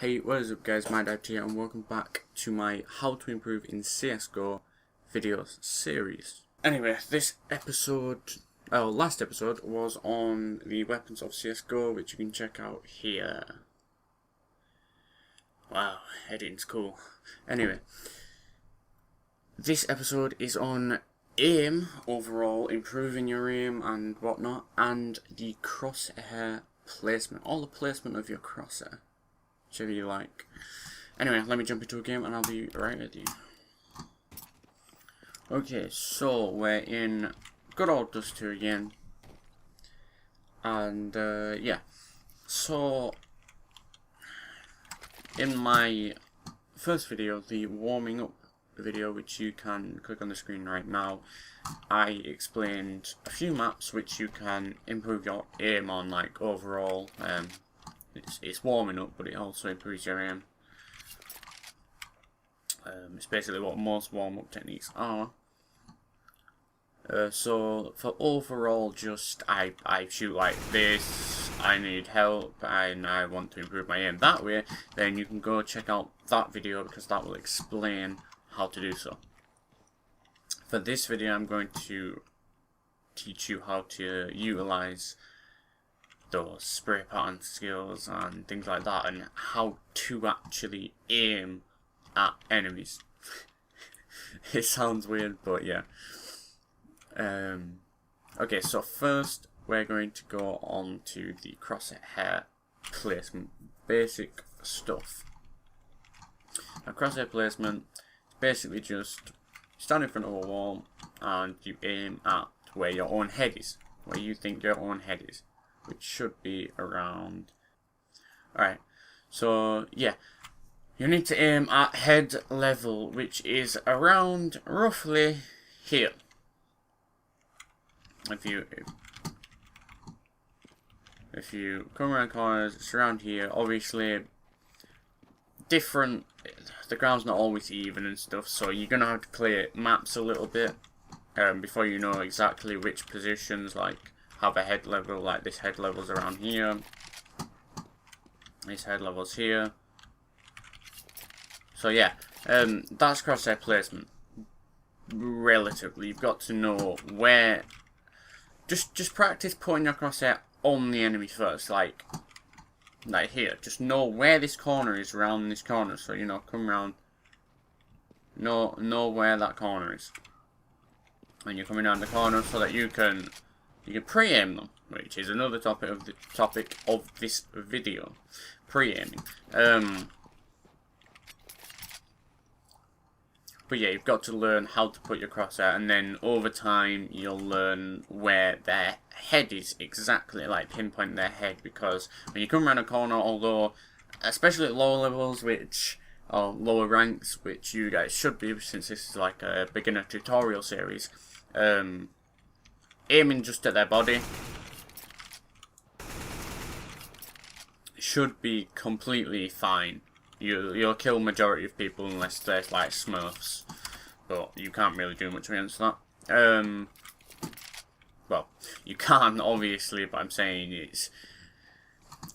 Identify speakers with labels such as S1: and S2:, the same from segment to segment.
S1: Hey, what is up guys, MyDad here and welcome back to my How to Improve in CSGO videos series. Anyway, this episode, last episode was on the weapons of CSGO, which you can check out here. Wow, editing's cool. Anyway, this episode is on aim, overall, improving your aim and whatnot, and the crosshair placement, all the placement of your crosshair. Whichever you like. Anyway, let me jump into a game and I'll be right with you. Okay, so we're in good old Dust 2 again. And yeah. So in my first video, the warming up video, which you can click on the screen right now, I explained a few maps which you can improve your aim on, like overall. It's warming up, but it also improves your aim. It's basically what most warm-up techniques are. So for overall, just I shoot like this. I need help, and I want to improve my aim that way. Then you can go check out that video because that will explain how to do so. For this video, I'm going to teach you how to utilize those spray pattern skills and things like that, and how to actually aim at enemies. It sounds weird, but yeah. Okay, so first we're going to go on to the crosshair placement, basic stuff. Now, crosshair placement is basically just stand in front of a wall and you aim at where your own head is, where you think your own head is, which should be around. Alright, so yeah, you need to aim at head level, which is around roughly here. If you come around corners, it's around here. Obviously, the ground's not always even and stuff, so you're gonna have to clear maps a little bit before you know exactly which positions like have a head level. Like this head level's around here, this head level's here. So yeah, that's crosshair placement. Relatively, you've got to know where. Just practice putting your crosshair on the enemy first, like here. Just know where this corner is around this corner, so you know, come around. Know where that corner is, and you're coming down the corner so that you can pre-aim them, which is another topic of this video, pre-aiming. But yeah, you've got to learn how to put your crosshair, and then over time you'll learn where their head is exactly, like pinpoint their head, because when you come around a corner, although especially at lower levels, or lower ranks, which you guys should be since this is like a beginner tutorial series, aiming just at their body should be completely fine. You'll kill majority of people unless they're like Smurfs, but you can't really do much against that. Well, you can obviously, but I'm saying it's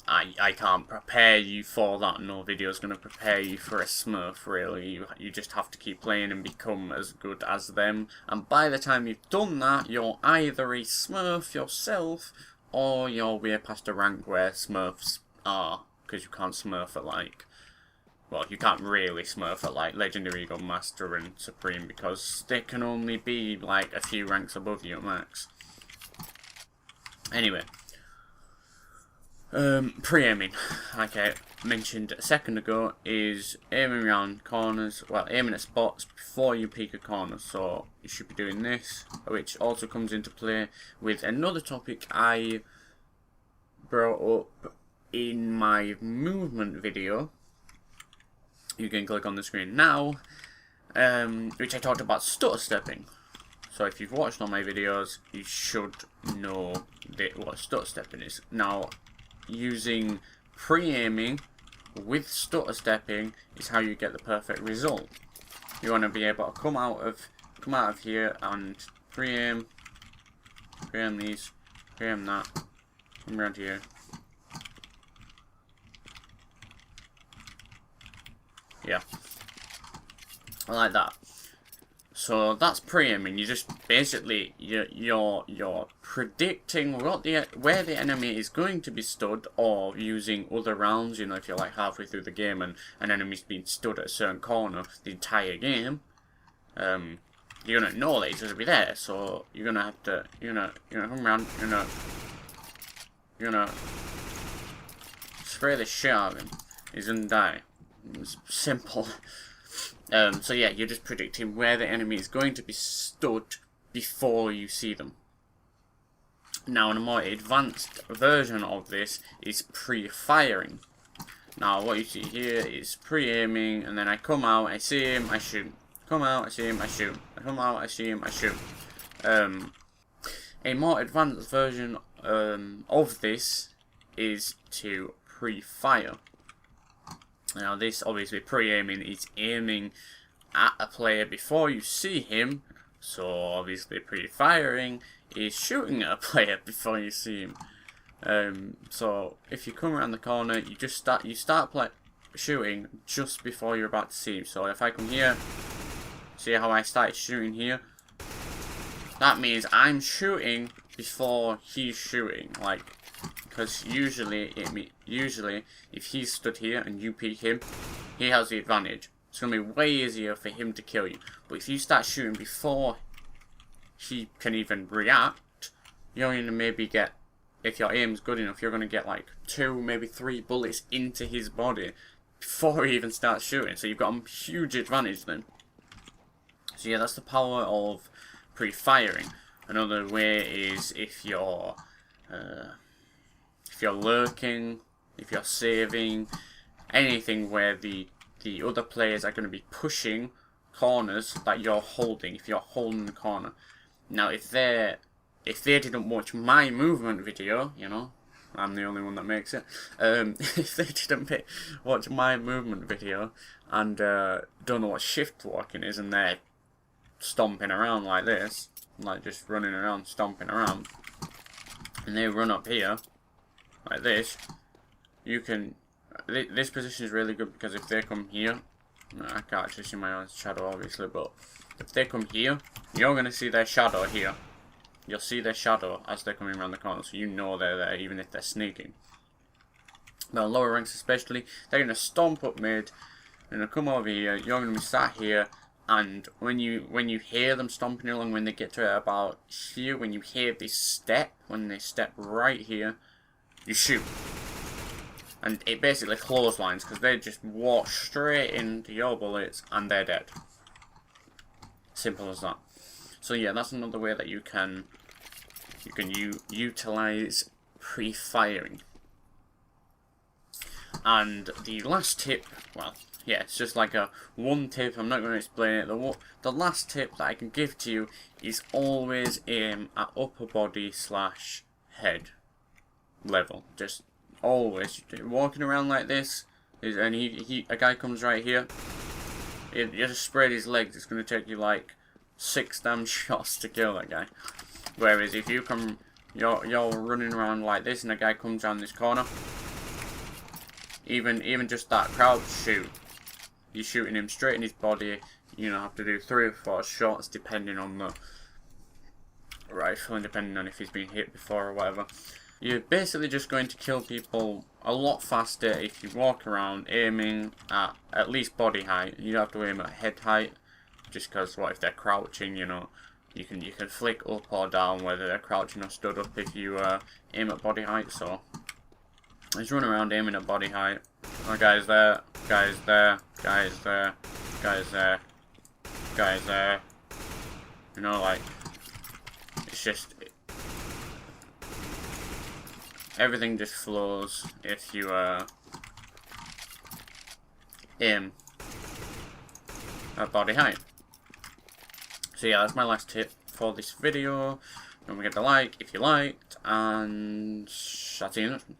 S1: I can't prepare you for that. No video's gonna prepare you for a Smurf, really. You just have to keep playing and become as good as them. And by the time you've done that, you're either a Smurf yourself, or you're way past a rank where Smurfs are, because you can't Smurf at like. Well, you can't really Smurf at like Legendary, Gun Master and Supreme, because they can only be like a few ranks above you at max. Anyway. Pre-aiming, like I mentioned a second ago, is aiming around corners, well, aiming at spots before you peek a corner. So you should be doing this, which also comes into play with another topic I brought up in my movement video. You can click on the screen now, which I talked about stutter stepping. So if you've watched all my videos, you should know what stutter stepping is. Now, using pre-aiming with stutter stepping is how you get the perfect result. You want to be able to come out of here and pre-aim these, pre-aim that, come around here, here, like that. So that's pre-aiming. You just basically you're predicting where the enemy is going to be stood, or using other rounds. You know, if you're like halfway through the game and an enemy's been stood at a certain corner the entire game, you're gonna know that he's gonna be there. So you're gonna have to come around. You're gonna spray the shit out of him. He's gonna die. It's simple. So yeah, you're just predicting where the enemy is going to be stood before you see them. Now, a more advanced version of this is pre-firing. Now, what you see here is pre-aiming, and then I come out, I see him, I shoot. Come out, I see him, I shoot. I come out, I see him, I shoot. A more advanced version of this is to pre-fire. Now this, obviously, pre-aiming is aiming at a player before you see him. So obviously pre-firing is shooting at a player before you see him. So if you come around the corner, you just start shooting just before you're about to see him. So if I come here, see how I started shooting here? That means I'm shooting before he's shooting, like. Because usually if he's stood here and you peek him, he has the advantage. It's going to be way easier for him to kill you. But if you start shooting before he can even react, you're going to maybe get, if your aim's good enough, you're going to get like 2, maybe 3 bullets into his body before he even starts shooting. So you've got a huge advantage then. So yeah, that's the power of pre-firing. Another way is if you're lurking, if you're saving, anything where the other players are going to be pushing corners that you're holding, if you're holding the corner. Now if they didn't watch my movement video, you know, I'm the only one that makes it, if they didn't watch my movement video and don't know what shift walking is, and they're stomping around like this, like just running around stomping around, and they run up here like this, you can, this position is really good because if they come here, I can't actually see my own shadow obviously, but if they come here, you're going to see their shadow here. You'll see their shadow as they're coming around the corner, so you know they're there even if they're sneaking. Now lower ranks especially, they're going to stomp up mid, they're going to come over here, you're going to be sat here, and when you hear them stomping along, when they get to about here, when you hear this step, when they step right here, you shoot. And it basically clotheslines, because they just walk straight into your bullets and they're dead. Simple as that. So yeah, that's another way that you can utilize pre-firing. And the last tip, well, yeah, it's just like a one tip, I'm not going to explain it. The last tip that I can give to you is always aim at upper body / head level. Just always walking around like this, and a guy comes right here, you just spread his legs, it's going to take you like 6 damn shots to kill that guy. Whereas if you come, you're running around like this, and a guy comes around this corner, even just that crouch shoot, you're shooting him straight in his body. You know, have to do 3 or 4 shots depending on the rifle and depending on if he's been hit before or whatever. You're basically just going to kill people a lot faster if you walk around aiming at least body height. You don't have to aim at head height, just because what if they're crouching, you know, you can flick up or down whether they're crouching or stood up if you aim at body height. So just run around aiming at body height. Oh, guys there, guys there, guys there, guys there, guys there. You know, like, it's just, everything just flows if you aim at body height. So yeah, that's my last tip for this video. Don't forget to like if you liked, and I'll see you next one.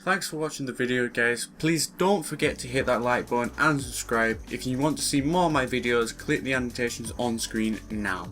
S1: Thanks for watching the video, guys. Please don't forget to hit that like button and subscribe. If you want to see more of my videos, click the annotations on screen now.